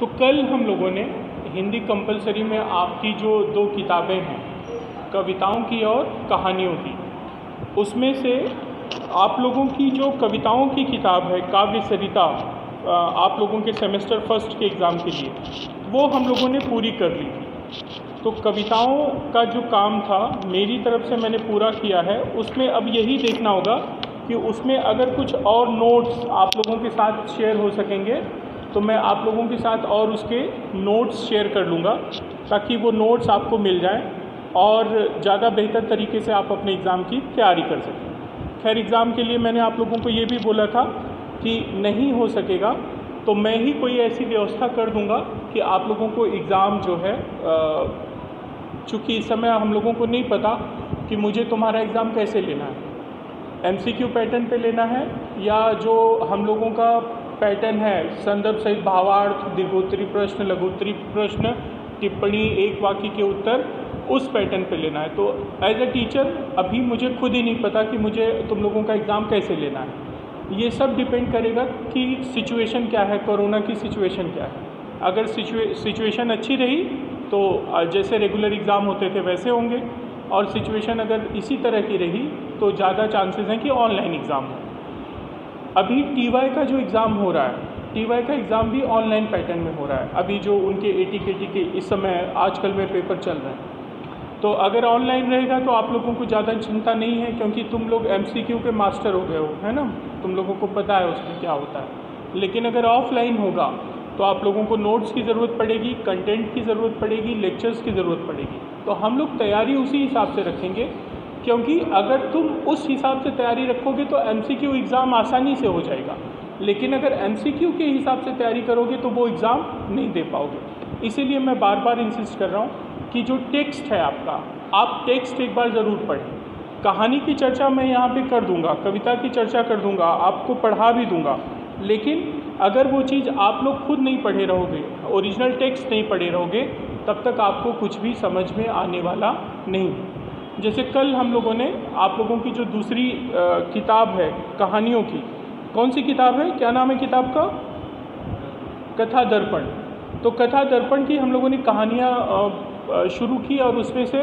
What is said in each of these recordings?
तो कल हम लोगों ने हिंदी कंपलसरी में आपकी जो 2 किताबें हैं, कविताओं की और कहानियों की, उसमें से आप लोगों की जो कविताओं की किताब है काव्य सरिता, आप लोगों के सेमेस्टर फर्स्ट के एग्ज़ाम के लिए, वो हम लोगों ने पूरी कर ली थी। तो कविताओं का जो काम था मेरी तरफ से मैंने पूरा किया है। उसमें अब यही देखना होगा कि उसमें अगर कुछ और नोट्स आप लोगों के साथ शेयर हो सकेंगे तो मैं आप लोगों के साथ और उसके नोट्स शेयर कर लूँगा, ताकि वो नोट्स आपको मिल जाएं और ज़्यादा बेहतर तरीके से आप अपने एग्ज़ाम की तैयारी कर सकें। खैर, एग्ज़ाम के लिए मैंने आप लोगों को ये भी बोला था कि नहीं हो सकेगा तो मैं ही कोई ऐसी व्यवस्था कर दूंगा कि आप लोगों को एग्ज़ाम जो है, चूँकि इस समय हम लोगों को नहीं पता कि मुझे तुम्हारा एग्ज़ाम कैसे लेना है, MCQ पैटर्न पे लेना है या जो हम लोगों का पैटर्न है संदर्भ सहित भावार्थ, दीर्घोत्तरी प्रश्न, लघुत्तरी प्रश्न, टिप्पणी, एक वाक्य के उत्तर, उस पैटर्न पे लेना है। तो एज ए टीचर अभी मुझे खुद ही नहीं पता कि मुझे तुम लोगों का एग्ज़ाम कैसे लेना है। ये सब डिपेंड करेगा कि सिचुएशन क्या है, कोरोना की सिचुएशन क्या है। अगर सिचुएशन अच्छी रही तो जैसे रेगुलर एग्ज़ाम होते थे वैसे होंगे, और सिचुएशन अगर इसी तरह की रही तो ज़्यादा चांसेस हैं कि ऑनलाइन एग्ज़ाम हो। अभी TY का जो एग्ज़ाम हो रहा है, TY का एग्ज़ाम भी ऑनलाइन पैटर्न में हो रहा है। अभी जो उनके AT-KT के इस समय आजकल में पेपर चल रहे हैं, तो अगर ऑनलाइन रहेगा तो आप लोगों को ज़्यादा चिंता नहीं है, क्योंकि तुम लोग MCQ के मास्टर हो गए हो, है ना, तुम लोगों को पता है उसमें क्या होता है। लेकिन अगर ऑफलाइन होगा तो आप लोगों को नोट्स की ज़रूरत पड़ेगी, कंटेंट की ज़रूरत पड़ेगी, लेक्चर्स की ज़रूरत पड़ेगी। तो हम लोग तैयारी उसी हिसाब से रखेंगे, क्योंकि अगर तुम उस हिसाब से तैयारी रखोगे तो MCQ एग्ज़ाम आसानी से हो जाएगा, लेकिन अगर MCQ के हिसाब से तैयारी करोगे तो वो एग्ज़ाम नहीं दे पाओगे। इसीलिए मैं बार बार इंसिस्ट कर रहा हूँ कि जो टेक्स्ट है आपका, आप टेक्स्ट एक बार ज़रूर पढ़ें। कहानी की चर्चा मैं यहाँ पे कर दूँगा, कविता की चर्चा कर दूँगा, आपको पढ़ा भी दूँगा, लेकिन अगर वो चीज़ आप लोग खुद नहीं पढ़े रहोगे, ओरिजिनल टेक्स्ट नहीं पढ़े रहोगे, तब तक आपको कुछ भी समझ में आने वाला नहीं। जैसे कल हम लोगों ने आप लोगों की जो दूसरी किताब है कहानियों की, कौन सी किताब है, क्या नाम है किताब का? कथा दर्पण। तो कथा दर्पण की हम लोगों ने कहानियाँ शुरू की और उसमें से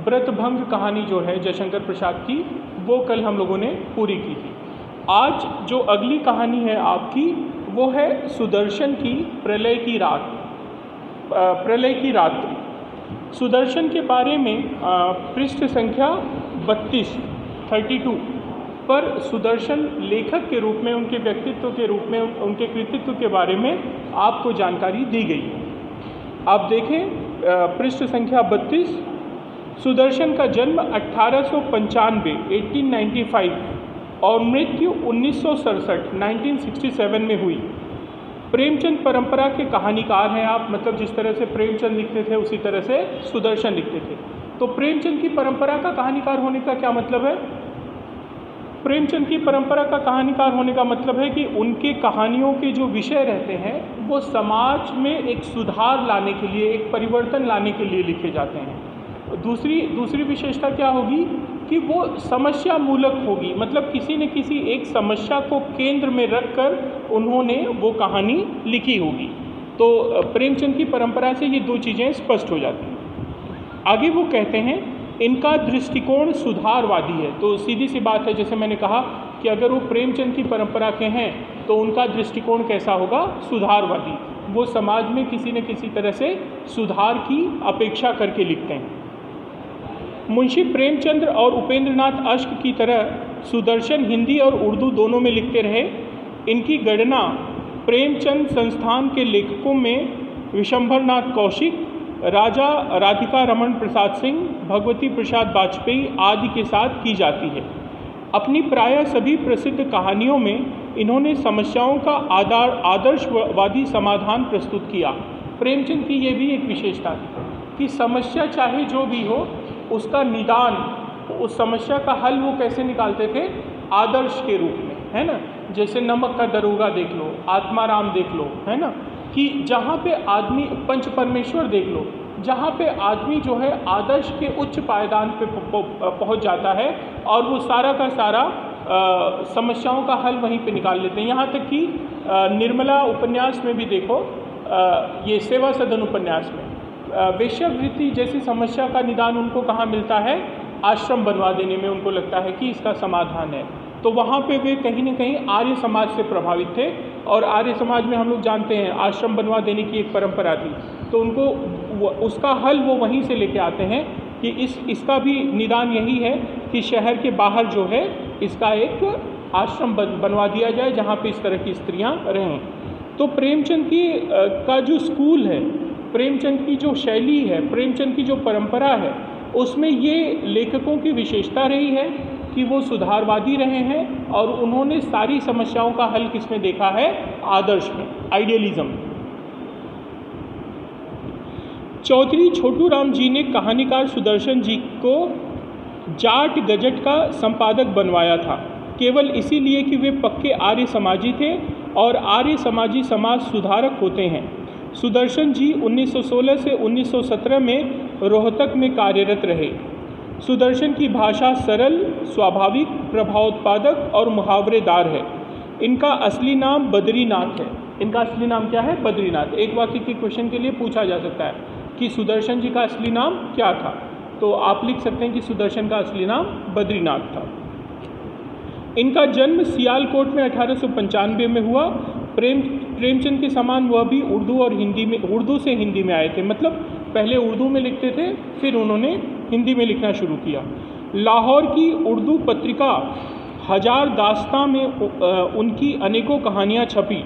व्रतभंग कहानी जो है जयशंकर प्रसाद की, वो कल हम लोगों ने पूरी की थी। आज जो अगली कहानी है आपकी, वो है सुदर्शन की प्रलय की रात, प्रलय की रात्रि। सुदर्शन के बारे में पृष्ठ संख्या 32 पर सुदर्शन लेखक के रूप में, उनके व्यक्तित्व के रूप में, उनके कृतित्व के बारे में आपको जानकारी दी गई है। आप देखें पृष्ठ संख्या 32। सुदर्शन का जन्म 1895 और मृत्यु 1967 में हुई। प्रेमचंद परंपरा के कहानीकार हैं आप, मतलब जिस तरह से प्रेमचंद लिखते थे उसी तरह से सुदर्शन लिखते थे। तो प्रेमचंद की परंपरा का कहानीकार होने का क्या मतलब है? प्रेमचंद की परंपरा का कहानीकार होने का मतलब है कि उनके कहानियों के जो विषय रहते हैं वो समाज में एक सुधार लाने के लिए, एक परिवर्तन लाने के लिए लिखे जाते हैं। दूसरी विशेषता क्या होगी कि वो समस्या मूलक होगी, मतलब किसी न किसी एक समस्या को केंद्र में रखकर उन्होंने वो कहानी लिखी होगी। तो प्रेमचंद की परंपरा से ये 2 चीज़ें स्पष्ट हो जाती हैं। आगे वो कहते हैं इनका दृष्टिकोण सुधारवादी है। तो सीधी सी बात है, जैसे मैंने कहा कि अगर वो प्रेमचंद की परंपरा के हैं तो उनका दृष्टिकोण कैसा होगा? सुधारवादी। वो समाज में किसी न किसी तरह से सुधार की अपेक्षा करके लिखते हैं। मुंशी प्रेमचंद्र और उपेंद्रनाथ अश्क की तरह सुदर्शन हिंदी और उर्दू दोनों में लिखते रहे। इनकी गणना प्रेमचंद संस्थान के लेखकों में विशंभरनाथ कौशिक, राजा राधिका रमन प्रसाद सिंह, भगवती प्रसाद वाजपेयी आदि के साथ की जाती है। अपनी प्रायः सभी प्रसिद्ध कहानियों में इन्होंने समस्याओं का आदर्शवादी समाधान प्रस्तुत किया। प्रेमचंद की ये भी एक विशेषता थी कि समस्या चाहे जो भी हो, उसका निदान, उस समस्या का हल वो कैसे निकालते थे? आदर्श के रूप में, है ना। जैसे नमक का दरोगा देख लो, आत्माराम देख लो, है ना, कि जहाँ पे आदमी, पंच परमेश्वर देख लो, जहाँ पे आदमी जो है आदर्श के उच्च पायदान पे पहुँच जाता है और वो सारा का सारा समस्याओं का हल वहीं पे निकाल लेते हैं। यहाँ तक कि निर्मला उपन्यास में भी देखो, ये सेवा सदन उपन्यास में वेश्यावृत्ति जैसी समस्या का निदान उनको कहाँ मिलता है? आश्रम बनवा देने में उनको लगता है कि इसका समाधान है। तो वहाँ पे वे कहीं ना कहीं आर्य समाज से प्रभावित थे, और आर्य समाज में हम लोग जानते हैं आश्रम बनवा देने की एक परंपरा थी। तो उनको उसका हल वो वहीं से लेके आते हैं कि इसका भी निदान यही है कि शहर के बाहर जो है इसका एक आश्रम बनवा दिया जाए जहाँ पे इस तरह की स्त्रियाँ रहें। तो प्रेमचंद की का जो स्कूल है, प्रेमचंद की जो शैली है, प्रेमचंद की जो परंपरा है, उसमें ये लेखकों की विशेषता रही है कि वो सुधारवादी रहे हैं और उन्होंने सारी समस्याओं का हल किसमें देखा है? आदर्श में, आइडियलिज्म। चौधरी छोटू राम जी ने कहानीकार सुदर्शन जी को जाट गजट का संपादक बनवाया था, केवल इसीलिए कि वे पक्के आर्य समाजी थे और आर्य समाजी समाज सुधारक होते हैं। सुदर्शन जी 1916 से 1917 में रोहतक में कार्यरत रहे। सुदर्शन की भाषा सरल, स्वाभाविक, प्रभावोत्पादक और मुहावरेदार है। इनका असली नाम बद्रीनाथ है। इनका असली नाम क्या है? बद्रीनाथ। एक वाक्य के क्वेश्चन के लिए पूछा जा सकता है कि सुदर्शन जी का असली नाम क्या था, तो आप लिख सकते हैं कि सुदर्शन का असली नाम बद्रीनाथ था। इनका जन्म सियालकोट में 1895 में हुआ। प्रेमचंद के समान वह भी उर्दू से हिंदी में आए थे, मतलब पहले उर्दू में लिखते थे, फिर उन्होंने हिंदी में लिखना शुरू किया। लाहौर की उर्दू पत्रिका हजार दास्तां में उनकी अनेकों कहानियाँ छपी।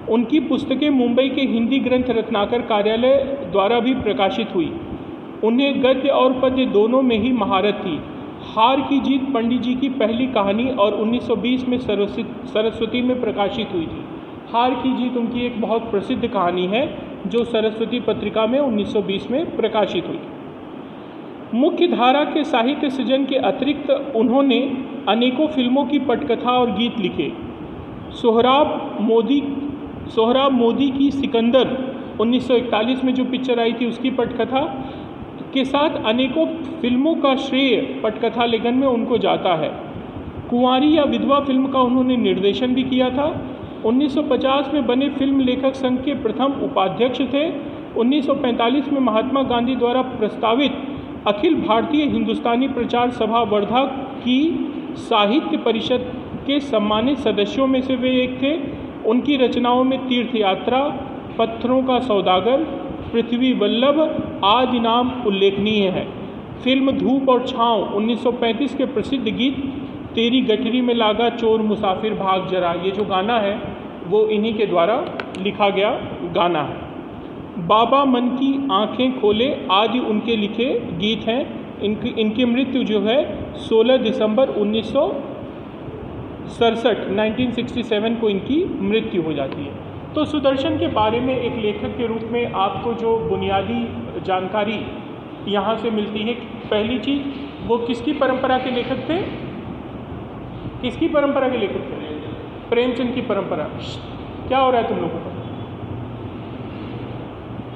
उनकी पुस्तकें मुंबई के हिंदी ग्रंथ रत्नाकर कार्यालय द्वारा भी प्रकाशित हुई। उन्हें गद्य और पद्य दोनों में ही महारत थी। हार की जीत पंडित जी की पहली कहानी और 1920 में सरस्वती में प्रकाशित हुई थी। हार की जीत उनकी एक बहुत प्रसिद्ध कहानी है जो सरस्वती पत्रिका में 1920 में प्रकाशित हुई। मुख्य धारा के साहित्य सृजन के अतिरिक्त उन्होंने अनेकों फिल्मों की पटकथा और गीत लिखे। सोहराब मोदी की सिकंदर 1941 में जो पिक्चर आई थी उसकी पटकथा के साथ अनेकों फिल्मों का श्रेय पटकथा लेखन में उनको जाता है। कुंवारी या विधवा फिल्म का उन्होंने निर्देशन भी किया था। 1950 में बने फिल्म लेखक संघ के प्रथम उपाध्यक्ष थे। 1945 में महात्मा गांधी द्वारा प्रस्तावित अखिल भारतीय हिंदुस्तानी प्रचार सभा वर्धा की साहित्य परिषद के सम्मानित सदस्यों में से वे एक थे। उनकी रचनाओं में तीर्थ यात्रा, पत्थरों का सौदागर, पृथ्वी वल्लभ आदि नाम उल्लेखनीय है। फिल्म धूप और छाँव 1935 के प्रसिद्ध गीत तेरी गठरी में लागा चोर मुसाफिर भाग जरा, ये जो गाना है वो इन्हीं के द्वारा लिखा गया गाना है। बाबा मन की आंखें खोले आदि उनके लिखे गीत हैं। इनकी मृत्यु जो है 16 दिसंबर 1967 को इनकी मृत्यु हो जाती है। तो सुदर्शन के बारे में एक लेखक के रूप में आपको जो बुनियादी जानकारी यहाँ से मिलती है, पहली चीज़ वो किसकी परंपरा के लेखक थे? किसकी परंपरा के लेखक थे? प्रेमचंद की परंपरा। क्या हो रहा है तुम लोगों को?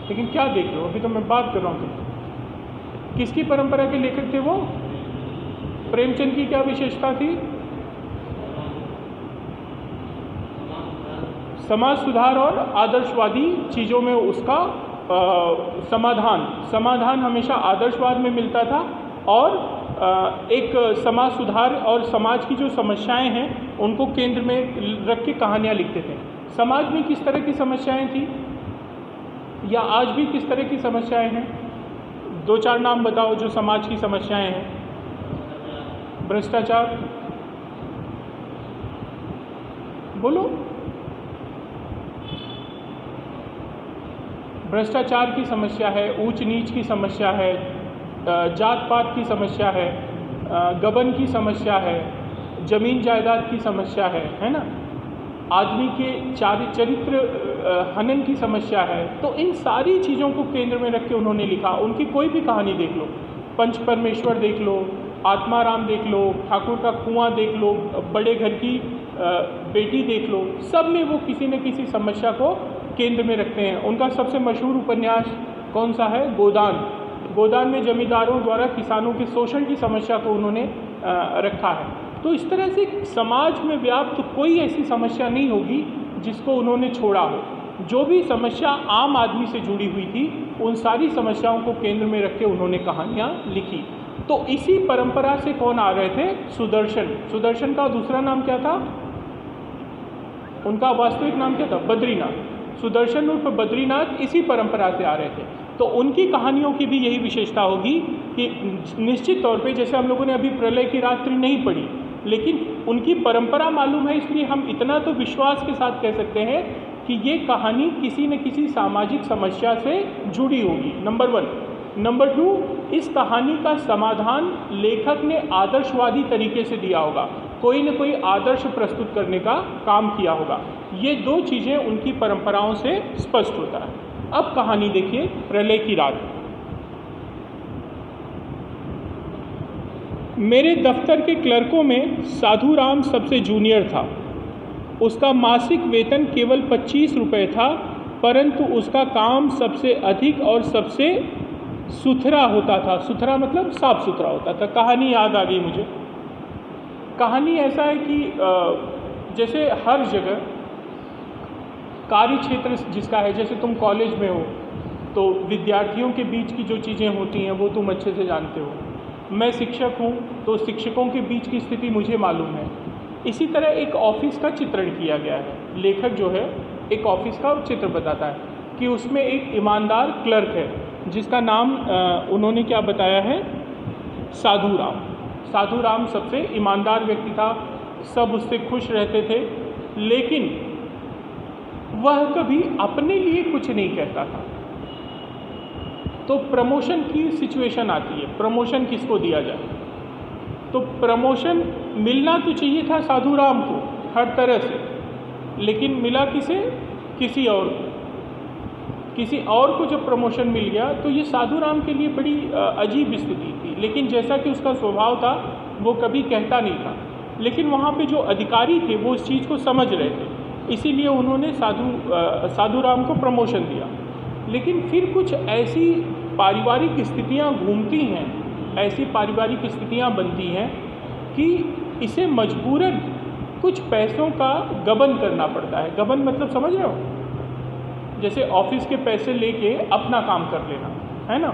लेकिन क्या देख रहे हो? अभी तो मैं बात कर रहा हूँ। किसकी परंपरा के लेखक थे वो? प्रेमचंद की क्या विशेषता थी? समाज सुधार और आदर्शवादी चीज़ों में उसका समाधान हमेशा आदर्शवाद में मिलता था, और एक समाज सुधार और समाज की जो समस्याएं हैं उनको केंद्र में रख के कहानियाँ लिखते थे। समाज में किस तरह की समस्याएं थी या आज भी किस तरह की समस्याएं हैं? दो चार नाम बताओ जो समाज की समस्याएं हैं। भ्रष्टाचार, बोलो। भ्रष्टाचार की समस्या है, ऊंच नीच की समस्या है, जात पात की समस्या है, गबन की समस्या है, जमीन जायदाद की समस्या है ना, आदमी के चरित्र हनन की समस्या है। तो इन सारी चीज़ों को केंद्र में रख के उन्होंने लिखा। उनकी कोई भी कहानी देख लो, पंच परमेश्वर देख लो, आत्माराम देख लो, ठाकुर का कुआं देख लो, बड़े घर की बेटी देख लो, सब में वो किसी न किसी समस्या को केंद्र में रखते हैं। उनका सबसे मशहूर उपन्यास कौन सा है? गोदान। गोदान में जमींदारों द्वारा किसानों के शोषण की समस्या को उन्होंने रखा है। तो इस तरह से समाज में व्याप्त कोई ऐसी समस्या नहीं होगी जिसको उन्होंने छोड़ा हो, जो भी समस्या आम आदमी से जुड़ी हुई थी उन सारी समस्याओं को केंद्र में रख के उन्होंने कहानियाँ लिखी। तो इसी परंपरा से कौन आ रहे थे? सुदर्शन। सुदर्शन का दूसरा नाम क्या था? उनका वास्तविक नाम क्या था? बद्रीनाथ। सुदर्शन उर्फ बद्रीनाथ इसी परंपरा से आ रहे थे। तो उनकी कहानियों की भी यही विशेषता होगी कि निश्चित तौर पे, जैसे हम लोगों ने अभी प्रलय की रात्रि नहीं पढ़ी, लेकिन उनकी परंपरा मालूम है, इसलिए हम इतना तो विश्वास के साथ कह सकते हैं कि ये कहानी किसी न किसी सामाजिक समस्या से जुड़ी होगी, नंबर 1। नंबर 2, इस कहानी का समाधान लेखक ने आदर्शवादी तरीके से दिया होगा, कोई न कोई आदर्श प्रस्तुत करने का काम किया होगा। ये 2 चीज़ें उनकी परंपराओं से स्पष्ट होता है। अब कहानी देखिए, प्रलय की रात। मेरे दफ्तर के क्लर्कों में साधु राम सबसे जूनियर था। उसका मासिक वेतन केवल 25 रुपये था, परंतु उसका काम सबसे अधिक और सबसे सुथरा होता था। सुथरा मतलब साफ सुथरा होता था। कहानी याद आ गई मुझे। कहानी ऐसा है कि जैसे हर जगह कार्य क्षेत्र जिसका है, जैसे तुम कॉलेज में हो तो विद्यार्थियों के बीच की जो चीज़ें होती हैं वो तुम अच्छे से जानते हो। मैं शिक्षक हूँ तो शिक्षकों के बीच की स्थिति मुझे मालूम है। इसी तरह एक ऑफिस का चित्रण किया गया है। लेखक जो है एक ऑफिस का चित्र बताता है कि उसमें एक ईमानदार क्लर्क है जिसका नाम उन्होंने क्या बताया है? साधु राम। साधु राम सबसे ईमानदार व्यक्ति था, सब उससे खुश रहते थे, लेकिन वह कभी अपने लिए कुछ नहीं कहता था। तो प्रमोशन की सिचुएशन आती है, प्रमोशन किसको दिया जाए? तो प्रमोशन मिलना तो चाहिए था साधु राम को हर तरह से, लेकिन मिला किसे? किसी और को। किसी और को जब प्रमोशन मिल गया तो ये साधु राम के लिए बड़ी अजीब स्थिति थी। लेकिन जैसा कि उसका स्वभाव था वो कभी कहता नहीं था, लेकिन वहाँ पे जो अधिकारी थे वो इस चीज़ को समझ रहे थे, इसीलिए उन्होंने साधु राम को प्रमोशन दिया। लेकिन फिर कुछ ऐसी पारिवारिक स्थितियाँ घूमती हैं, ऐसी पारिवारिक स्थितियाँ बनती हैं कि इसे मजबूरन कुछ पैसों का गबन करना पड़ता है। गबन मतलब समझ रहे हो? जैसे ऑफिस के पैसे लेके अपना काम कर लेना, है ना?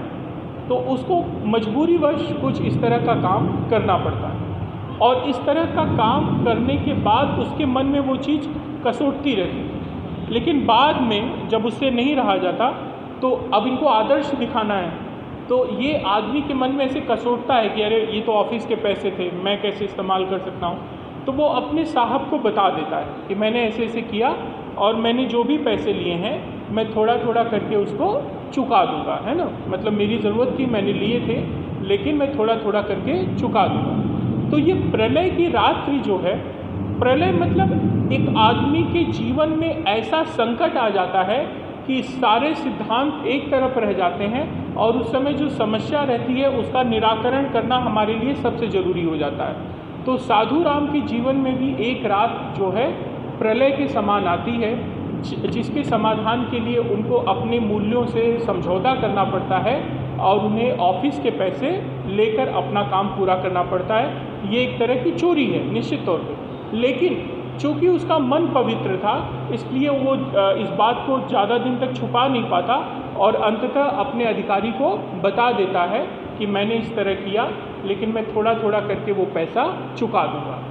तो उसको मजबूरीवश कुछ इस तरह का काम करना पड़ता है, और इस तरह का काम करने के बाद उसके मन में वो चीज़ कसोटती रहती है। लेकिन बाद में जब उससे नहीं रहा जाता तो अब इनको आदर्श दिखाना है, तो ये आदमी के मन में ऐसे कसोटता है कि अरे ये तो ऑफिस के पैसे थे, मैं कैसे इस्तेमाल कर सकता हूँ। तो वो अपने साहब को बता देता है कि मैंने ऐसे ऐसे किया और मैंने जो भी पैसे लिए हैं मैं थोड़ा थोड़ा करके उसको चुका दूंगा, है ना? मतलब मेरी ज़रूरत थी, मैंने लिए थे, लेकिन मैं थोड़ा थोड़ा करके चुका दूंगा। तो ये प्रलय की रात्रि जो है, प्रलय मतलब एक आदमी के जीवन में ऐसा संकट आ जाता है कि सारे सिद्धांत एक तरफ रह जाते हैं और उस समय जो समस्या रहती है उसका निराकरण करना हमारे लिए सबसे ज़रूरी हो जाता है। तो साधु राम के जीवन में भी एक रात जो है प्रलय के समान आती है, जिसके समाधान के लिए उनको अपने मूल्यों से समझौता करना पड़ता है और उन्हें ऑफिस के पैसे लेकर अपना काम पूरा करना पड़ता है। ये एक तरह की चोरी है निश्चित तौर पे, लेकिन चूँकि उसका मन पवित्र था इसलिए वो इस बात को ज़्यादा दिन तक छुपा नहीं पाता और अंततः अपने अधिकारी को बता देता है कि मैंने इस तरह किया, लेकिन मैं थोड़ा थोड़ा करके वो पैसा चुका दूँगा।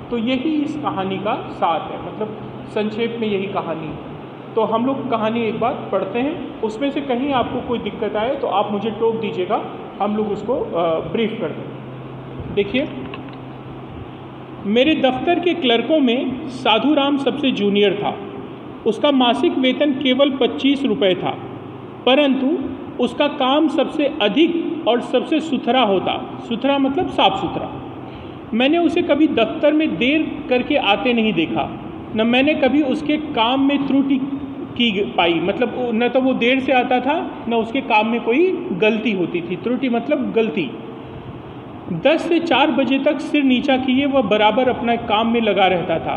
तो यही इस कहानी का सार है, मतलब संक्षेप में यही कहानी है। तो हम लोग कहानी एक बार पढ़ते हैं, उसमें से कहीं आपको कोई दिक्कत आए तो आप मुझे टोक दीजिएगा, हम लोग उसको ब्रीफ कर दें। देखिए, मेरे दफ्तर के क्लर्कों में साधु राम सबसे जूनियर था। उसका मासिक वेतन केवल 25 रुपये था, परंतु उसका काम सबसे अधिक और सबसे सुथरा होता। सुथरा मतलब साफ सुथरा। मैंने उसे कभी दफ्तर में देर करके आते नहीं देखा, न मैंने कभी उसके काम में त्रुटि की पाई, मतलब न तो वो देर से आता था न उसके काम में कोई गलती होती थी। त्रुटि मतलब गलती। 10 से 4 बजे तक सिर नीचा किए वह बराबर अपना काम में लगा रहता था।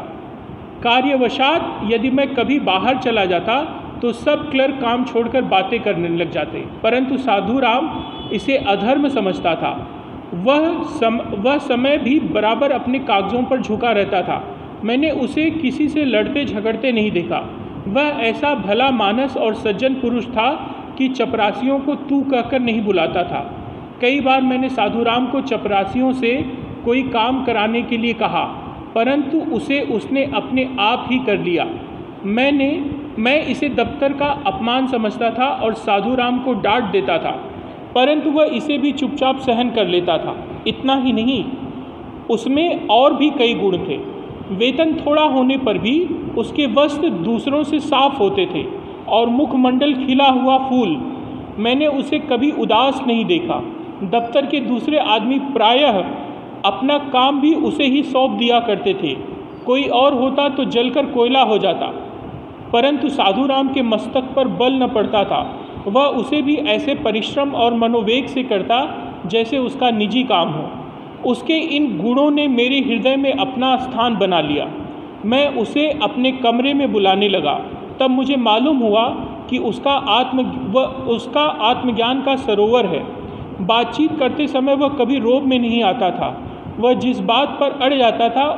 कार्यवशात यदि मैं कभी बाहर चला जाता तो सब क्लर्क काम छोड़कर बातें करने लग जाते, परंतु साधु राम इसे अधर्म समझता था। वह समय भी बराबर अपने कागजों पर झुका रहता था। मैंने उसे किसी से लड़ते झगड़ते नहीं देखा। वह ऐसा भला मानस और सज्जन पुरुष था कि चपरासियों को तू कहकर नहीं बुलाता था। कई बार मैंने साधुराम को चपरासियों से कोई काम कराने के लिए कहा, परंतु उसने अपने आप ही कर लिया। मैं इसे दफ्तर का अपमान समझता था और साधुराम को डांट देता था, परंतु वह इसे भी चुपचाप सहन कर लेता था। इतना ही नहीं, उसमें और भी कई गुण थे। वेतन थोड़ा होने पर भी उसके वस्त्र दूसरों से साफ होते थे और मुखमंडल खिला हुआ फूल। मैंने उसे कभी उदास नहीं देखा। दफ्तर के दूसरे आदमी प्रायः अपना काम भी उसे ही सौंप दिया करते थे। कोई और होता तो जलकर कोयला हो जाता, परंतु साधुराम के मस्तक पर बल न पड़ता था। वह उसे भी ऐसे परिश्रम और मनोवेग से करता जैसे उसका निजी काम हो। उसके इन गुणों ने मेरे हृदय में अपना स्थान बना लिया। मैं उसे अपने कमरे में बुलाने लगा। तब मुझे मालूम हुआ कि उसका आत्मज्ञान का सरोवर है। बातचीत करते समय वह कभी रोब में नहीं आता था। वह जिस बात पर अड़ जाता था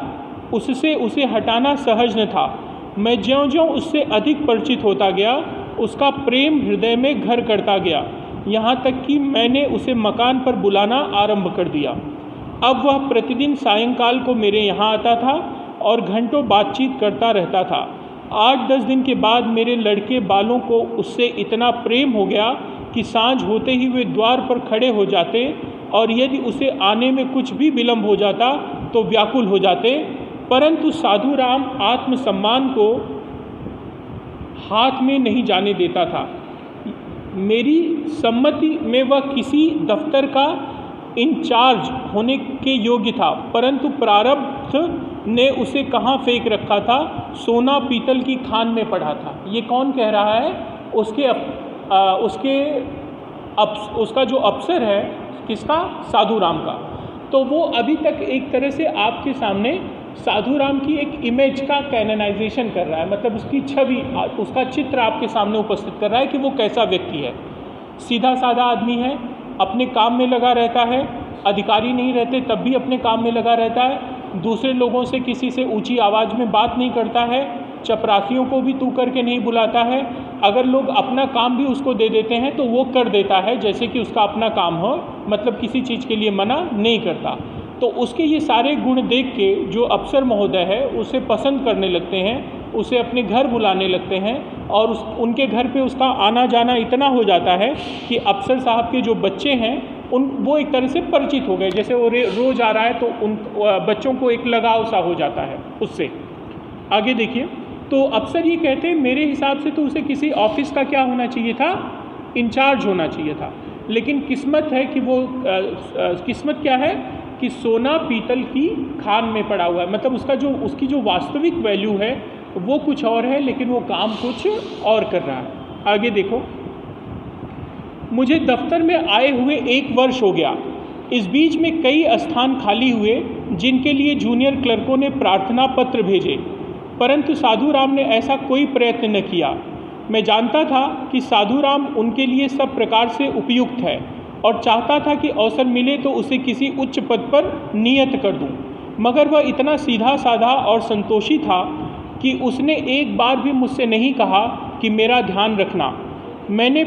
उससे उसे हटाना सहज न था। मैं ज्यों-ज्यों उससे अधिक परिचित होता गया, उसका प्रेम हृदय में घर करता गया, यहाँ तक कि मैंने उसे मकान पर बुलाना आरंभ कर दिया। अब वह प्रतिदिन सायंकाल को मेरे यहाँ आता था और घंटों बातचीत करता रहता था। 8-10 दिन के बाद मेरे लड़के बालों को उससे इतना प्रेम हो गया कि सांझ होते ही वे द्वार पर खड़े हो जाते और यदि उसे आने में कुछ भी विलम्ब हो जाता तो व्याकुल हो जाते। परंतु साधुराम आत्मसम्मान को हाथ में नहीं जाने देता था। मेरी सम्मति में वह किसी दफ्तर का इंचार्ज होने के योग्य था, परंतु प्रारब्ध ने उसे कहाँ फेंक रखा था, सोना पीतल की खान में पड़ा था। ये कौन कह रहा है? उसका जो अफसर है, किसका? साधुराम का। तो वो अभी तक एक तरह से आपके सामने साधुराम की एक इमेज का कैनोनाइजेशन कर रहा है, मतलब उसकी छवि, उसका चित्र आपके सामने उपस्थित कर रहा है कि वो कैसा व्यक्ति है। सीधा साधा आदमी है, अपने काम में लगा रहता है, अधिकारी नहीं रहते तब भी अपने काम में लगा रहता है, दूसरे लोगों से किसी से ऊंची आवाज़ में बात नहीं करता है, चपरासियों को भी तू करके नहीं बुलाता है। अगर लोग अपना काम भी उसको दे देते हैं तो वो कर देता है जैसे कि उसका अपना काम हो, मतलब किसी चीज़ के लिए मना नहीं करता। तो उसके ये सारे गुण देख के जो अफसर महोदय है उसे पसंद करने लगते हैं, उसे अपने घर बुलाने लगते हैं और उनके घर पे उसका आना जाना इतना हो जाता है कि अफसर साहब के जो बच्चे हैं वो एक तरह से परिचित हो गए। जैसे वो रोज़ आ रहा है तो उन बच्चों को एक लगाव सा हो जाता है उससे। आगे देखिए, तो अफसर ये कहते हैं मेरे हिसाब से तो उसे किसी ऑफिस का क्या होना चाहिए था? इंचार्ज होना चाहिए था। लेकिन किस्मत है कि वो किस्मत क्या है कि सोना पीतल की खान में पड़ा हुआ है, मतलब उसकी जो वास्तविक वैल्यू है वो कुछ और है, लेकिन वो काम कुछ और कर रहा है। आगे देखो, मुझे दफ्तर में आए हुए 1 वर्ष हो गया। इस बीच में कई स्थान खाली हुए जिनके लिए जूनियर क्लर्कों ने प्रार्थना पत्र भेजे, परंतु साधुराम ने ऐसा कोई प्रयत्न न किया। मैं जानता था कि साधुराम उनके लिए सब प्रकार से उपयुक्त है और चाहता था कि अवसर मिले तो उसे किसी उच्च पद पर नियत कर दूं, मगर वह इतना सीधा साधा और संतोषी था कि उसने एक बार भी मुझसे नहीं कहा कि मेरा ध्यान रखना। मैंने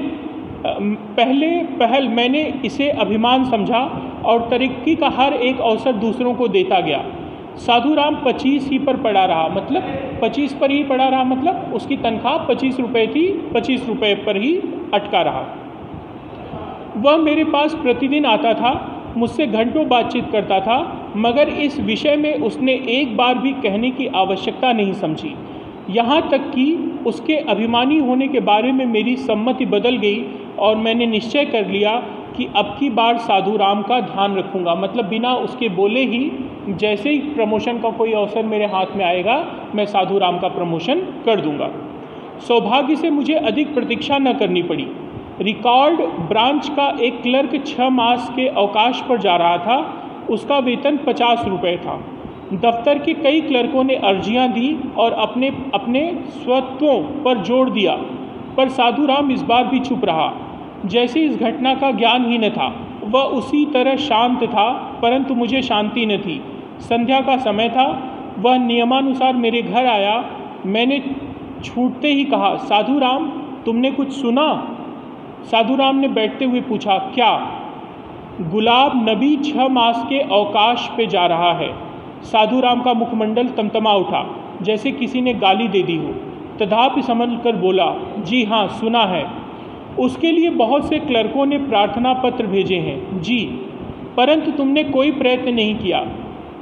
इसे अभिमान समझा और तरक्की का हर एक अवसर दूसरों को देता गया। साधुराम 25 ही पर पड़ा रहा, मतलब 25 पर ही पड़ा रहा, मतलब उसकी तनख्वाह 25 रुपये थी, 25 रुपये पर ही अटका रहा। वह मेरे पास प्रतिदिन आता था, मुझसे घंटों बातचीत करता था, मगर इस विषय में उसने एक बार भी कहने की आवश्यकता नहीं समझी। यहाँ तक कि उसके अभिमानी होने के बारे में मेरी सम्मति बदल गई और मैंने निश्चय कर लिया कि अब की बार साधुराम का ध्यान रखूँगा, मतलब बिना उसके बोले ही जैसे ही प्रमोशन का कोई अवसर मेरे हाथ में आएगा मैं साधुराम का प्रमोशन कर दूँगा। सौभाग्य से मुझे अधिक प्रतीक्षा न करनी पड़ी। रिकॉर्ड ब्रांच का एक क्लर्क 6 मास के अवकाश पर जा रहा था। उसका वेतन 50 रुपये था। दफ्तर के कई क्लर्कों ने अर्जियां दी और अपने अपने स्वत्वों पर जोर दिया, पर साधुराम इस बार भी चुप रहा, जैसे इस घटना का ज्ञान ही न था। वह उसी तरह शांत था, परंतु मुझे शांति न थी। संध्या का समय था। वह नियमानुसार मेरे घर आया। मैंने छूटते ही कहा, साधु राम तुमने कुछ सुना? साधु राम ने बैठते हुए पूछा, क्या? गुलाब नबी 6 मास के अवकाश पे जा रहा है। साधु राम का मुखमंडल तमतमा उठा, जैसे किसी ने गाली दे दी हो। तथापि संभल कर बोला, जी हाँ सुना है। उसके लिए बहुत से क्लर्कों ने प्रार्थना पत्र भेजे हैं जी, परंतु तुमने कोई प्रयत्न नहीं किया।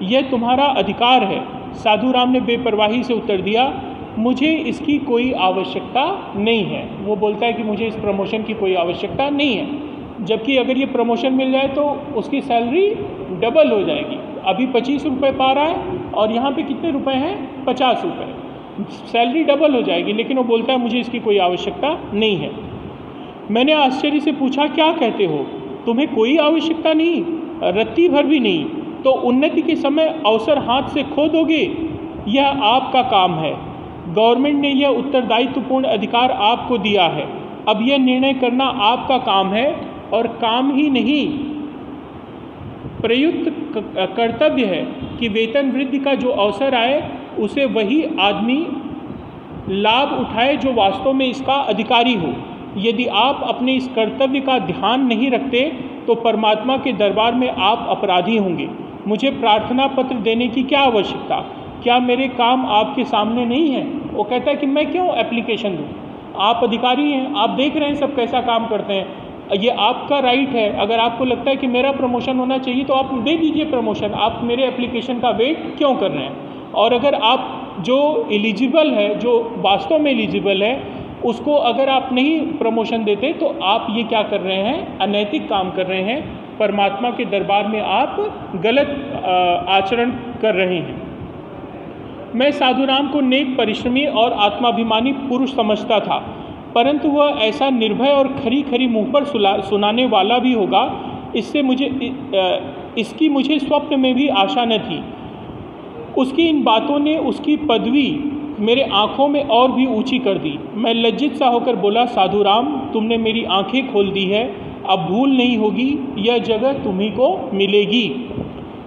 यह तुम्हारा अधिकार है। साधु राम ने बेपरवाही से उत्तर दिया, मुझे इसकी कोई आवश्यकता नहीं है। वो बोलता है कि मुझे इस प्रमोशन की कोई आवश्यकता नहीं है, जबकि अगर ये प्रमोशन मिल जाए तो उसकी सैलरी डबल हो जाएगी। अभी 25 रुपये पा रहा है और यहाँ पे कितने रुपए हैं? 50 रुपये। सैलरी डबल हो जाएगी, लेकिन वो बोलता है मुझे इसकी कोई आवश्यकता नहीं है। मैंने आश्चर्य से पूछा, क्या कहते हो? तुम्हें कोई आवश्यकता नहीं? रत्ती भर भी नहीं? तो उन्नति के समय अवसर हाथ से खो दोगे? यह आपका काम है। गवर्नमेंट ने यह उत्तरदायित्वपूर्ण अधिकार आपको दिया है। अब यह निर्णय करना आपका काम है, और काम ही नहीं प्रयुक्त कर्तव्य है कि वेतन वृद्धि का जो अवसर आए उसे वही आदमी लाभ उठाए जो वास्तव में इसका अधिकारी हो। यदि आप अपने इस कर्तव्य का ध्यान नहीं रखते तो परमात्मा के दरबार में आप अपराधी होंगे। मुझे प्रार्थना पत्र देने की क्या आवश्यकता? क्या मेरे काम आपके सामने नहीं है? वो कहता है कि मैं क्यों एप्लीकेशन दूँ? आप अधिकारी हैं, आप देख रहे हैं सब कैसा काम करते हैं। ये आपका राइट है। अगर आपको लगता है कि मेरा प्रमोशन होना चाहिए तो आप दे दीजिए प्रमोशन। आप मेरे एप्लीकेशन का वेट क्यों कर रहे हैं? और अगर आप जो एलिजिबल है, जो वास्तव में एलिजिबल है, उसको अगर आप नहीं प्रमोशन देते तो आप ये क्या कर रहे हैं? अनैतिक काम कर रहे हैं। परमात्मा के दरबार में आप गलत आचरण कर रहे हैं। मैं साधु राम को नेक, परिश्रमी और आत्माभिमानी पुरुष समझता था, परंतु वह ऐसा निर्भय और खरी खरी मुँह पर सुनाने वाला भी होगा, इसकी मुझे स्वप्न में भी आशा न थी। उसकी इन बातों ने उसकी पदवी मेरे आँखों में और भी ऊंची कर दी। मैं लज्जित सा होकर बोला, साधु राम तुमने मेरी आँखें खोल दी है। अब भूल नहीं होगी, यह जगह तुम्ही को मिलेगी।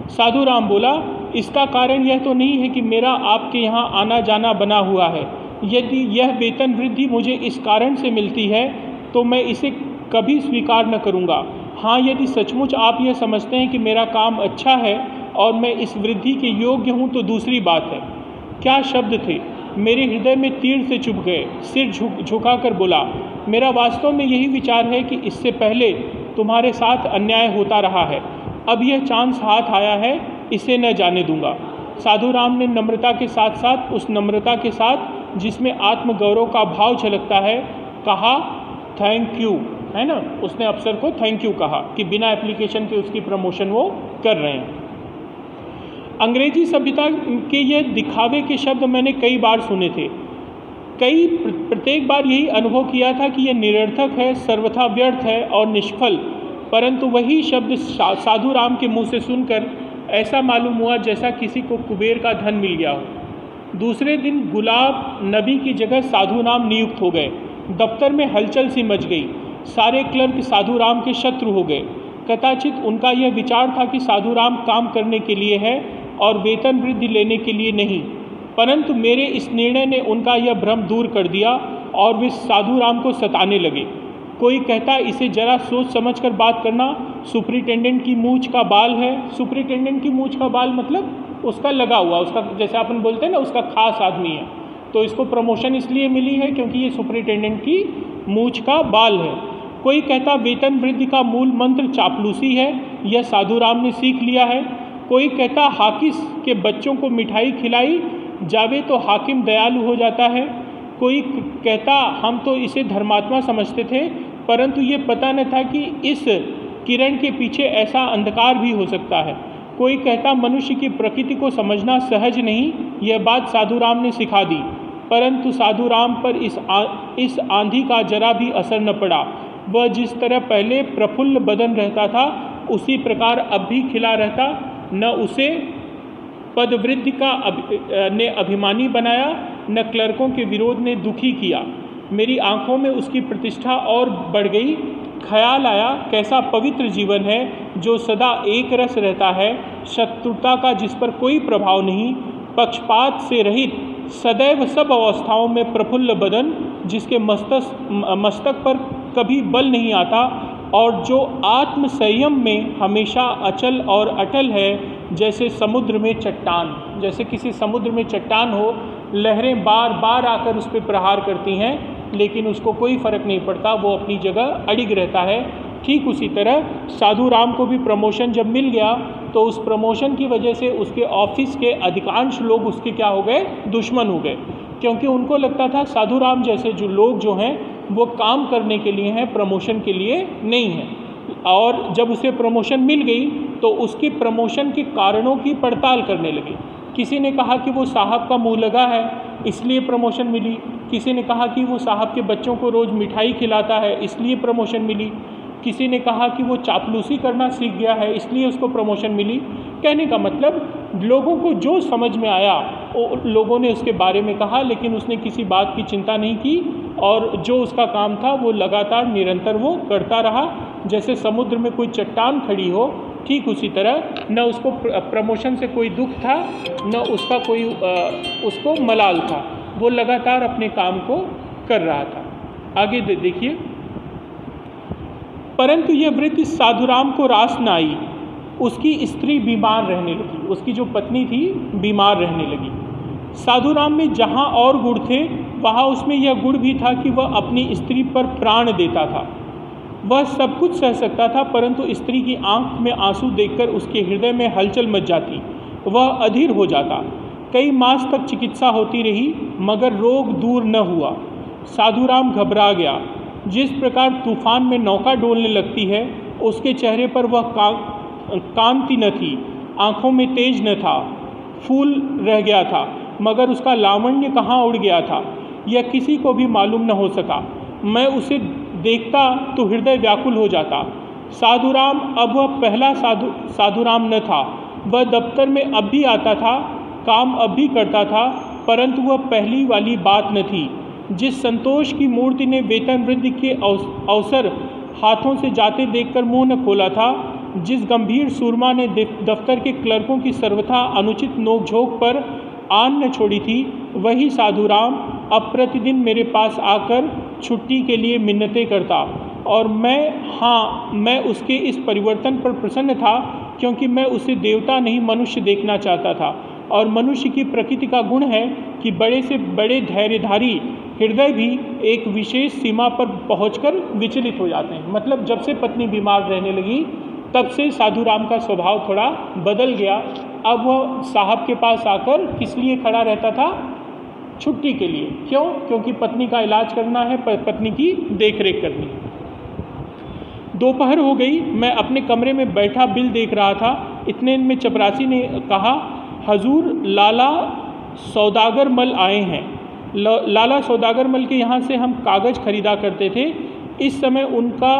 साधु राम बोला, इसका कारण यह तो नहीं है कि मेरा आपके यहाँ आना जाना बना हुआ है। यदि यह वेतन वृद्धि मुझे इस कारण से मिलती है तो मैं इसे कभी स्वीकार न करूँगा। हाँ, यदि सचमुच आप यह समझते हैं कि मेरा काम अच्छा है और मैं इस वृद्धि के योग्य हूँ तो दूसरी बात है। क्या शब्द थे, मेरे हृदय में तीर से चुभ गए। सिर झुका कर बोला, मेरा वास्तव में यही विचार है कि इससे पहले तुम्हारे साथ अन्याय होता रहा है। अब यह चांस हाथ आया है, इसे न जाने दूंगा। साधु राम ने नम्रता के साथ साथ, उस नम्रता के साथ जिसमें आत्मगौरव का भाव झलकता है, कहा थैंक यू, है ना। उसने अफसर को थैंक यू कहा कि बिना एप्लीकेशन के उसकी प्रमोशन वो कर रहे हैं। अंग्रेजी सभ्यता के यह दिखावे के शब्द मैंने कई बार सुने थे। प्रत्येक बार यही अनुभव किया था कि यह निरर्थक है, सर्वथा व्यर्थ है और निष्फल। परंतु वही शब्द साधु राम के मुंह से सुनकर ऐसा मालूम हुआ जैसा किसी को कुबेर का धन मिल गया हो। दूसरे दिन गुलाब नबी की जगह साधु राम नियुक्त हो गए। दफ्तर में हलचल सी मच गई। सारे क्लर्क साधु राम के शत्रु हो गए। कदाचित उनका यह विचार था कि साधु राम काम करने के लिए है और वेतन वृद्धि लेने के लिए नहीं, परंतु मेरे इस निर्णय ने उनका यह भ्रम दूर कर दिया और वे साधु राम को सताने लगे। कोई कहता इसे जरा सोच समझ कर बात करना, सुपरिटेंडेंट की मूंछ का बाल है। सुपरिटेंडेंट की मूंछ का बाल मतलब उसका लगा हुआ, उसका जैसे अपन बोलते हैं ना, उसका खास आदमी है, तो इसको प्रमोशन इसलिए मिली है क्योंकि ये सुपरिटेंडेंट की मूंछ का बाल है। कोई कहता वेतन वृद्धि का मूल मंत्र चापलूसी है, यह साधु राम ने सीख लिया है। कोई कहता हाकिस के बच्चों को मिठाई खिलाई जावे तो हाकिम दयालु हो जाता है। कोई कहता हम तो इसे धर्मात्मा समझते थे, परंतु ये पता न था कि इस किरण के पीछे ऐसा अंधकार भी हो सकता है। कोई कहता मनुष्य की प्रकृति को समझना सहज नहीं, यह बात साधु राम ने सिखा दी। परंतु साधु राम पर इस आंधी का जरा भी असर न पड़ा। वह जिस तरह पहले प्रफुल्ल बदन रहता था उसी प्रकार अब भी खिला रहता। न उसे पदवृद्धि ने अभिमानी बनाया, न क्लर्कों के विरोध ने दुखी किया। मेरी आंखों में उसकी प्रतिष्ठा और बढ़ गई। ख्याल आया कैसा पवित्र जीवन है जो सदा एक रस रहता है, शत्रुता का जिस पर कोई प्रभाव नहीं, पक्षपात से रहित, सदैव सब अवस्थाओं में प्रफुल्ल बदन, जिसके मस्तक पर कभी बल नहीं आता और जो आत्म संयम में हमेशा अचल और अटल है, जैसे समुद्र में चट्टान। जैसे किसी समुद्र में चट्टान हो, लहरें बार बार आकर उस पर प्रहार करती हैं लेकिन उसको कोई फ़र्क नहीं पड़ता, वो अपनी जगह अडिग रहता है। ठीक उसी तरह साधु राम को भी प्रमोशन जब मिल गया तो उस प्रमोशन की वजह से उसके ऑफिस के अधिकांश लोग उसके क्या हो गए, दुश्मन हो गए, क्योंकि उनको लगता था साधु राम जैसे जो लोग जो हैं वो काम करने के लिए हैं, प्रमोशन के लिए नहीं हैं। और जब उसे प्रमोशन मिल गई तो उसके प्रमोशन के कारणों की पड़ताल करने लगे। किसी ने कहा कि वो साहब का मुँह लगा है इसलिए प्रमोशन मिली, किसी ने कहा कि वो साहब के बच्चों को रोज़ मिठाई खिलाता है इसलिए प्रमोशन मिली, किसी ने कहा कि वो चापलूसी करना सीख गया है इसलिए उसको प्रमोशन मिली। कहने का मतलब लोगों को जो समझ में आया लोगों ने उसके बारे में कहा, लेकिन उसने किसी बात की चिंता नहीं की और जो उसका काम था वो लगातार निरंतर वो करता रहा। जैसे समुद्र में कोई चट्टान खड़ी हो, ठीक उसी तरह न उसको प्रमोशन से कोई दुख था न उसका कोई उसको मलाल था, वो लगातार अपने काम को कर रहा था। आगे देखिए, परंतु यह वृत्ति साधुराम को रास न आई। उसकी स्त्री बीमार रहने लगी, उसकी जो पत्नी थी बीमार रहने लगी। साधुराम में जहाँ और गुण थे वहाँ उसमें यह गुण भी था कि वह अपनी स्त्री पर प्राण देता था। वह सब कुछ सह सकता था, परंतु स्त्री की आंख में आंसू देखकर उसके हृदय में हलचल मच जाती, वह अधीर हो जाता। कई मास तक चिकित्सा होती रही मगर रोग दूर न हुआ। साधुराम घबरा गया। जिस प्रकार तूफान में नौका डोलने लगती है, उसके चेहरे पर वह कांति न थी, आँखों में तेज न था, फूल रह गया था, मगर उसका लावण्य कहाँ उड़ गया था यह किसी को भी मालूम न हो सका। मैं उसे देखता तो हृदय व्याकुल हो जाता। साधुराम अब वह पहला साधुराम न था। वह दफ्तर में अब भी आता था, काम अब भी करता था, परंतु वह पहली वाली बात न थी। जिस संतोष की मूर्ति ने वेतन वृद्धि के अवसर हाथों से जाते देखकर मुंह न खोला था, जिस गंभीर सूरमा ने दफ्तर के क्लर्कों की सर्वथा अनुचित नोकझोंक पर आन न छोड़ी थी, वही साधुराम अब प्रतिदिन मेरे पास आकर छुट्टी के लिए मिन्नतें करता। और मैं उसके इस परिवर्तन पर प्रसन्न था, क्योंकि मैं उसे देवता नहीं मनुष्य देखना चाहता था। और मनुष्य की प्रकृति का गुण है कि बड़े से बड़े धैर्यधारी हृदय भी एक विशेष सीमा पर पहुंचकर विचलित हो जाते हैं। मतलब जब से पत्नी बीमार रहने लगी तब से साधुराम का स्वभाव थोड़ा बदल गया। अब वह साहब के पास आकर किस लिए खड़ा रहता था? छुट्टी के लिए। क्यों? क्योंकि पत्नी का इलाज करना है, पत्नी की देखरेख करनी है। दोपहर हो गई, मैं अपने कमरे में बैठा बिल देख रहा था। इतने में चपरासी ने कहा, हजूर लाला सौदागर मल आए हैं। लाला सौदागर मल के यहाँ से हम कागज़ खरीदा करते थे। इस समय उनका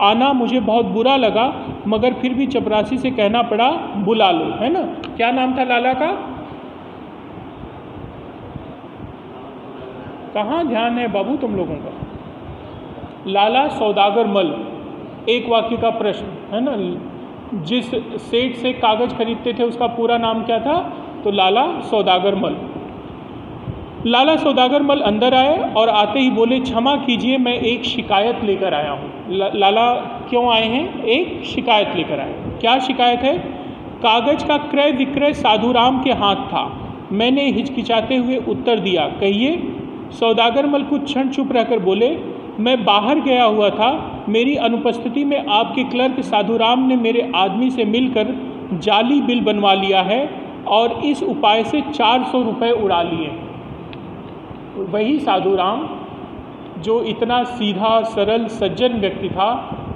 आना मुझे बहुत बुरा लगा, मगर फिर भी चपरासी से कहना पड़ा बुला लो, है ना। क्या नाम था लाला का? कहाँ ध्यान है बाबू तुम लोगों का? लाला सौदागर मल। एक वाक्य का प्रश्न, है ना। जिस सेठ से कागज़ खरीदते थे उसका पूरा नाम क्या था? तो लाला सौदागर मल। लाला सौदागर मल अंदर आए और आते ही बोले, क्षमा कीजिए मैं एक शिकायत लेकर आया हूँ। लाला क्यों आए हैं? एक शिकायत लेकर आए। क्या शिकायत है? कागज़ का क्रय विक्रय साधुराम के हाथ था। मैंने हिचकिचाते हुए उत्तर दिया, कहिए। सौदागर मल कुछ क्षण चुप रहकर बोले, मैं बाहर गया हुआ था। मेरी अनुपस्थिति में आपके क्लर्क साधुराम ने मेरे आदमी से मिलकर जाली बिल बनवा लिया है और इस उपाय से 400 रुपये उड़ा लिए। वही साधुराम जो इतना सीधा सरल सज्जन व्यक्ति था,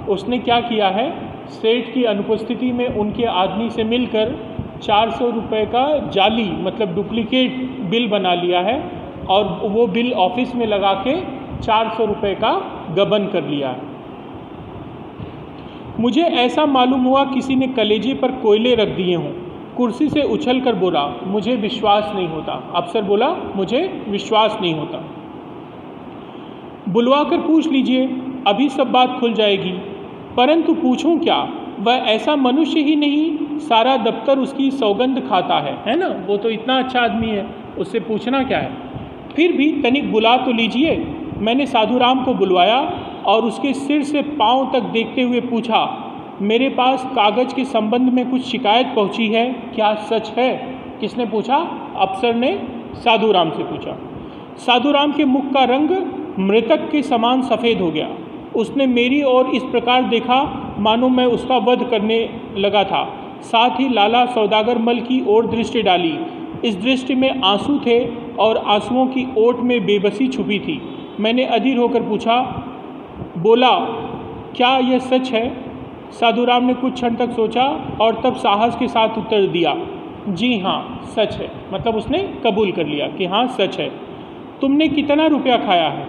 उसने क्या किया है? सेठ की अनुपस्थिति में उनके आदमी से मिलकर 400 रुपये का जाली मतलब डुप्लीकेट बिल बना लिया है और वो बिल ऑफिस में लगा के 400 रुपये का गबन कर लिया। मुझे ऐसा मालूम हुआ किसी ने कलेजे पर कोयले रख दिए हों। कुर्सी से उछल कर बोला, मुझे विश्वास नहीं होता। अफसर बोला, मुझे विश्वास नहीं होता। बुलवा कर पूछ लीजिए, अभी सब बात खुल जाएगी। परंतु पूछूं क्या? वह ऐसा मनुष्य ही नहीं, सारा दफ्तर उसकी सौगंध खाता है ना। वो तो इतना अच्छा आदमी है, उससे पूछना क्या है, फिर भी तनिक बुला तो लीजिए। मैंने साधु राम को बुलवाया और उसके सिर से पांव तक देखते हुए पूछा, मेरे पास कागज़ के संबंध में कुछ शिकायत पहुंची है, क्या सच है? किसने पूछा? अफसर ने साधु राम से पूछा। साधु राम के मुख का रंग मृतक के समान सफ़ेद हो गया। उसने मेरी ओर इस प्रकार देखा मानो मैं उसका वध करने लगा था। साथ ही लाला सौदागर मल की ओर दृष्टि डाली। इस दृष्टि में आंसू थे और आंसुओं की ओट में बेबसी छुपी थी। मैंने अधीर होकर पूछा, बोला, क्या यह सच है? साधु राम ने कुछ क्षण तक सोचा और तब साहस के साथ उत्तर दिया, जी हाँ सच है। मतलब उसने कबूल कर लिया कि हाँ सच है। तुमने कितना रुपया खाया है?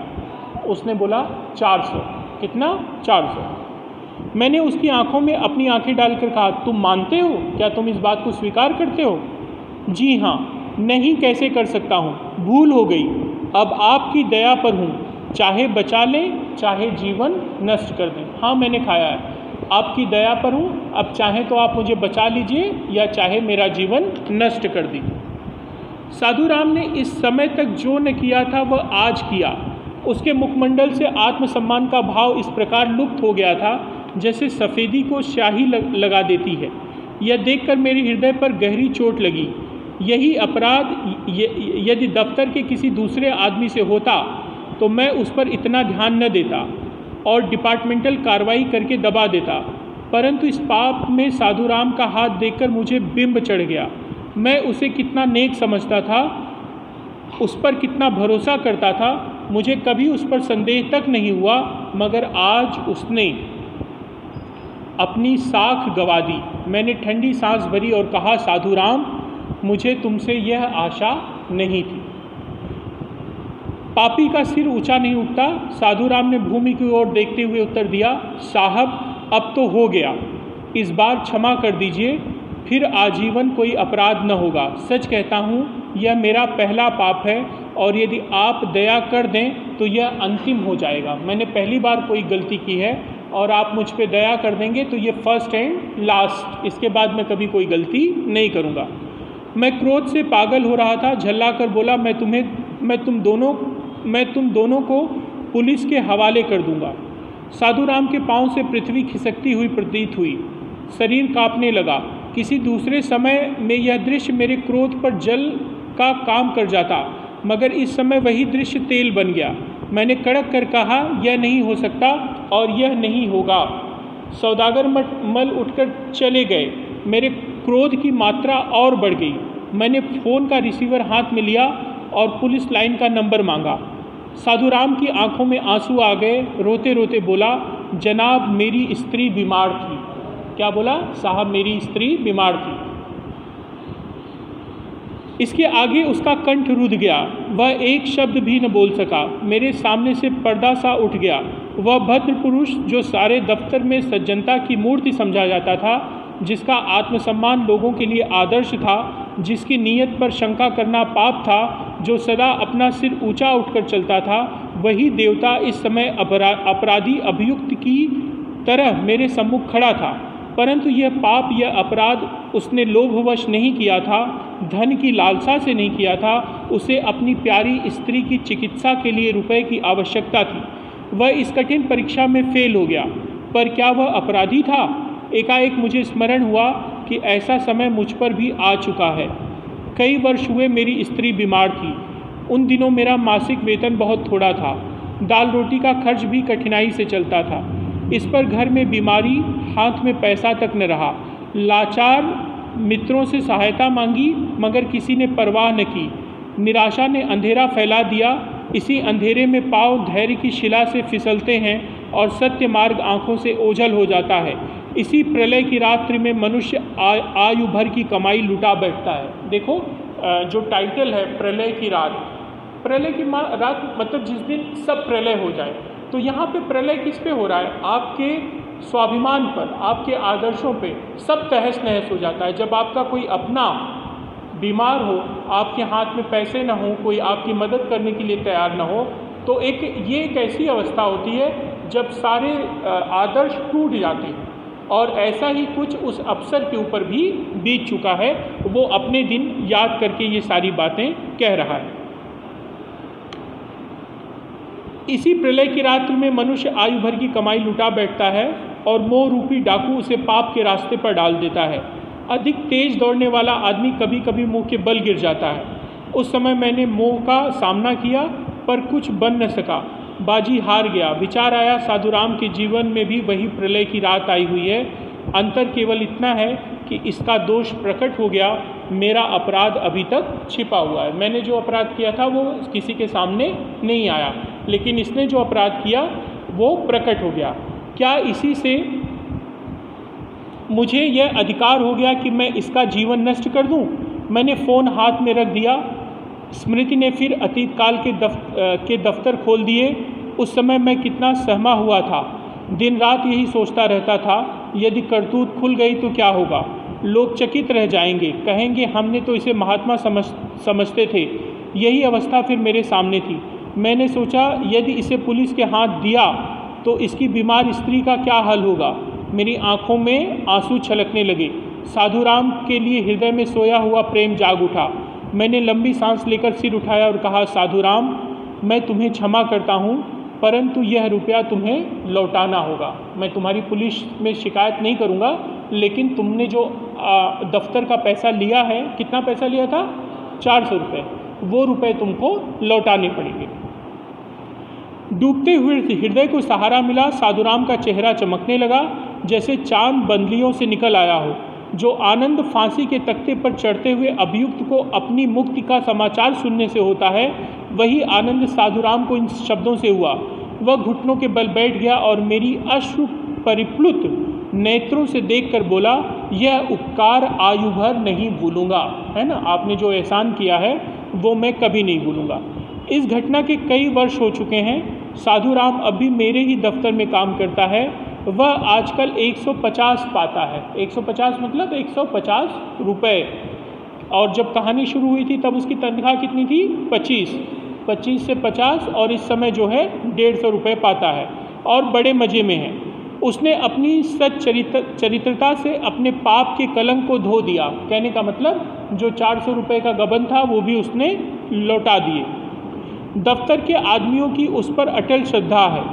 उसने बोला 400। कितना? 400। मैंने उसकी आंखों में अपनी आंखें डालकर कहा, तुम मानते हो? क्या तुम इस बात को स्वीकार करते हो? जी हाँ। नहीं, कैसे कर सकता हूँ, भूल हो गई। अब आपकी दया पर हूँ, चाहे बचा लें चाहे जीवन नष्ट कर दें। हाँ मैंने खाया है, आपकी दया पर हूँ। अब चाहे तो आप मुझे बचा लीजिए या चाहे मेरा जीवन नष्ट कर दीजिए। साधु राम ने इस समय तक जो न किया था वह आज किया। उसके मुखमंडल से आत्मसम्मान का भाव इस प्रकार लुप्त हो गया था जैसे सफ़ेदी को स्याही लगा देती है। यह देखकर मेरे हृदय पर गहरी चोट लगी। यही अपराध यदि दफ्तर के किसी दूसरे आदमी से होता तो मैं उस पर इतना ध्यान न देता और डिपार्टमेंटल कार्रवाई करके दबा देता, परंतु इस पाप में साधु राम का हाथ देखकर मुझे बिंब चढ़ गया। मैं उसे कितना नेक समझता था, उस पर कितना भरोसा करता था, मुझे कभी उस पर संदेह तक नहीं हुआ, मगर आज उसने अपनी साख गंवा दी। मैंने ठंडी सांस भरी और कहा, साधु राम, मुझे तुमसे यह आशा नहीं थी। पापी का सिर ऊंचा नहीं उठता। साधु राम ने भूमि की ओर देखते हुए उत्तर दिया, साहब अब तो हो गया, इस बार क्षमा कर दीजिए, फिर आजीवन कोई अपराध न होगा। सच कहता हूँ यह मेरा पहला पाप है और यदि आप दया कर दें तो यह अंतिम हो जाएगा। मैंने पहली बार कोई गलती की है और आप मुझ पे दया कर देंगे तो ये फर्स्ट एंड लास्ट, इसके बाद मैं कभी कोई गलती नहीं करूँगा। मैं क्रोध से पागल हो रहा था। झल्ला कर बोला, मैं तुम दोनों को पुलिस के हवाले कर दूंगा। साधु राम के पांव से पृथ्वी खिसकती हुई प्रतीत हुई। शरीर कांपने लगा। किसी दूसरे समय में यह दृश्य मेरे क्रोध पर जल का काम कर जाता, मगर इस समय वही दृश्य तेल बन गया। मैंने कड़क कर कहा, यह नहीं हो सकता और यह नहीं होगा। सौदागर मल उठकर चले गए। मेरे क्रोध की मात्रा और बढ़ गई। मैंने फ़ोन का रिसीवर हाथ में लिया और पुलिस लाइन का नंबर मांगा। साधु राम की आंखों में आंसू आ गए। रोते रोते बोला, जनाब मेरी स्त्री बीमार थी। क्या बोला? साहब मेरी स्त्री बीमार थी। इसके आगे उसका कंठ रुध गया। वह एक शब्द भी न बोल सका। मेरे सामने से पर्दा सा उठ गया। वह भद्र पुरुष जो सारे दफ्तर में सज्जनता की मूर्ति समझा जाता था, जिसका आत्मसम्मान लोगों के लिए आदर्श था, जिसकी नीयत पर शंका करना पाप था, जो सदा अपना सिर ऊंचा उठकर चलता था, वही देवता इस समय अपराधी अभियुक्त की तरह मेरे सम्मुख खड़ा था। परंतु यह पाप, यह अपराध उसने लोभवश नहीं किया था, धन की लालसा से नहीं किया था। उसे अपनी प्यारी स्त्री की चिकित्सा के लिए रुपए की आवश्यकता थी। वह इस कठिन परीक्षा में फेल हो गया। पर क्या वह अपराधी था? एकाएक मुझे स्मरण हुआ कि ऐसा समय मुझ पर भी आ चुका है। कई वर्ष हुए मेरी स्त्री बीमार थी। उन दिनों मेरा मासिक वेतन बहुत थोड़ा था। दाल रोटी का खर्च भी कठिनाई से चलता था। इस पर घर में बीमारी, हाथ में पैसा तक न रहा। लाचार मित्रों से सहायता मांगी, मगर किसी ने परवाह न की। निराशा ने अंधेरा फैला दिया। इसी अंधेरे में पाँव धैर्य की शिला से फिसलते हैं और सत्य मार्ग आँखों से ओझल हो जाता है। इसी प्रलय की रात्रि में मनुष्य आयु भर की कमाई लुटा बैठता है। देखो जो टाइटल है प्रलय की रात, प्रलय की रात मतलब जिस दिन सब प्रलय हो जाए। तो यहाँ पे प्रलय किस पे हो रहा है? आपके स्वाभिमान पर, आपके आदर्शों पे सब तहस नहस हो जाता है। जब आपका कोई अपना बीमार हो, आपके हाथ में पैसे ना हो, कोई आपकी मदद करने के लिए तैयार ना हो, तो ये एक ऐसी अवस्था होती है जब सारे आदर्श टूट जाते हैं। और ऐसा ही कुछ उस अफसर के ऊपर भी बीत चुका है। वो अपने दिन याद करके ये सारी बातें कह रहा है। इसी प्रलय की रात्रि में मनुष्य आयु भर की कमाई लुटा बैठता है और मोह रूपी डाकू उसे पाप के रास्ते पर डाल देता है। अधिक तेज दौड़ने वाला आदमी कभी कभी मुंह के बल गिर जाता है। उस समय मैंने मोह का सामना किया पर कुछ बन न सका, बाजी हार गया। विचार आया साधुराम के जीवन में भी वही प्रलय की रात आई हुई है। अंतर केवल इतना है कि इसका दोष प्रकट हो गया, मेरा अपराध अभी तक छिपा हुआ है। मैंने जो अपराध किया था वो किसी के सामने नहीं आया, लेकिन इसने जो अपराध किया वो प्रकट हो गया। क्या इसी से मुझे यह अधिकार हो गया कि मैं इसका जीवन नष्ट कर दूं? मैंने फ़ोन हाथ में रख दिया। स्मृति ने फिर अतीत काल के दफ्तर खोल दिए। उस समय मैं कितना सहमा हुआ था। दिन रात यही सोचता रहता था, यदि करतूत खुल गई तो क्या होगा? लोग चकित रह जाएंगे, कहेंगे हमने तो इसे महात्मा समझते थे। यही अवस्था फिर मेरे सामने थी। मैंने सोचा यदि इसे पुलिस के हाथ दिया तो इसकी बीमार स्त्री का क्या हाल होगा? मेरी आंखों में आंसू छलकने लगे। साधुराम के लिए हृदय में सोया हुआ प्रेम जाग उठा। मैंने लंबी सांस लेकर सिर उठाया और कहा, साधुराम, मैं तुम्हें क्षमा करता हूँ, परंतु यह रुपया तुम्हें लौटाना होगा। मैं तुम्हारी पुलिस में शिकायत नहीं करूँगा, लेकिन तुमने जो दफ्तर का पैसा लिया है, कितना पैसा लिया था? 400 रुपये। वो रुपये तुमको लौटाने पड़ेंगे। डूबते हुए हृदय को सहारा मिला। साधुराम का चेहरा चमकने लगा, जैसे चांद बंदलियों से निकल आया हो। जो आनंद फांसी के तख्ते पर चढ़ते हुए अभियुक्त को अपनी मुक्ति का समाचार सुनने से होता है, वही आनंद साधुराम को इन शब्दों से हुआ। वह घुटनों के बल बैठ गया और मेरी अश्रु परिप्लुत नेत्रों से देखकर बोला, यह उपकार आयु भर नहीं भूलूंगा। है ना, आपने जो एहसान किया है वो मैं कभी नहीं भूलूंगा। इस घटना के कई वर्ष हो चुके हैं। साधुराम अभी मेरे ही दफ्तर में काम करता है। वह आजकल 150 पाता है। 150 मतलब 150 रुपये। और जब कहानी शुरू हुई थी तब उसकी तनख्वाह कितनी थी? 25 से 50, और इस समय जो है 150 रुपये पाता है और बड़े मज़े में है। उसने अपनी चरित्रता से अपने पाप के कलंक को धो दिया। कहने का मतलब जो 400 रुपये का गबन था वो भी उसने लौटा दिए। दफ्तर के आदमियों की उस पर अटल श्रद्धा है।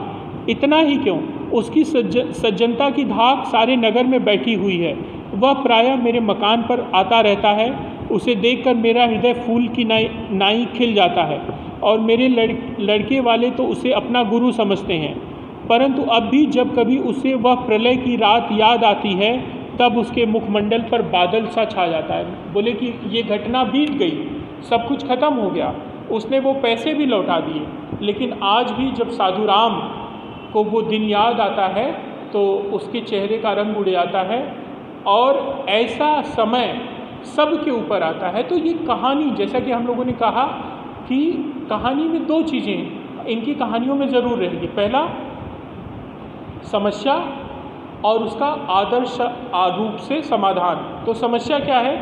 इतना ही क्यों, उसकी सज्जनता की धाक सारे नगर में बैठी हुई है। वह प्रायः मेरे मकान पर आता रहता है। उसे देखकर मेरा हृदय फूल की नाई खिल जाता है और मेरे लड़के वाले तो उसे अपना गुरु समझते हैं। परंतु अब भी जब कभी उसे वह प्रलय की रात याद आती है तब उसके मुखमंडल पर बादल सा छा जाता है। बोले कि ये घटना बीत गई, सब कुछ खत्म हो गया, उसने वो पैसे भी लौटा दिए, लेकिन आज भी जब साधुराम को वो दिन याद आता है तो उसके चेहरे का रंग उड़ जाता है और ऐसा समय सबके ऊपर आता है। तो ये कहानी, जैसा कि हम लोगों ने कहा कि कहानी में दो चीज़ें इनकी कहानियों में ज़रूर रहेगी। पहला, समस्या और उसका आदर्श रूप से समाधान। तो समस्या क्या है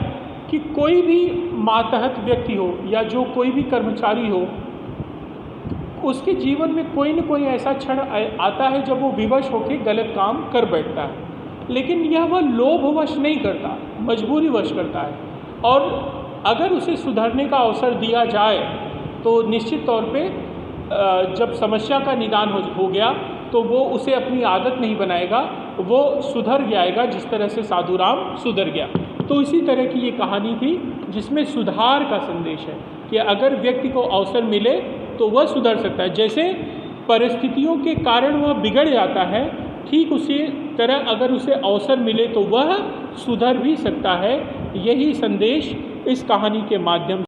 कि कोई भी मातहत व्यक्ति हो या जो कोई भी कर्मचारी हो, उसके जीवन में कोई न कोई ऐसा क्षण आता है जब वो विवश होकर गलत काम कर बैठता है, लेकिन यह वह लोभवश नहीं करता, मजबूरीवश करता है। और अगर उसे सुधरने का अवसर दिया जाए तो निश्चित तौर पे जब समस्या का निदान हो गया तो वो उसे अपनी आदत नहीं बनाएगा, वो सुधर जाएगा जिस तरह से साधुराम सुधर गया। तो इसी तरह की ये कहानी थी जिसमें सुधार का संदेश है कि अगर व्यक्ति को अवसर मिले तो वह सुधर सकता है। जैसे परिस्थितियों के कारण वह बिगड़ जाता है, ठीक उसी तरह अगर उसे अवसर मिले तो वह सुधर भी सकता है। यही संदेश इस कहानी के माध्यम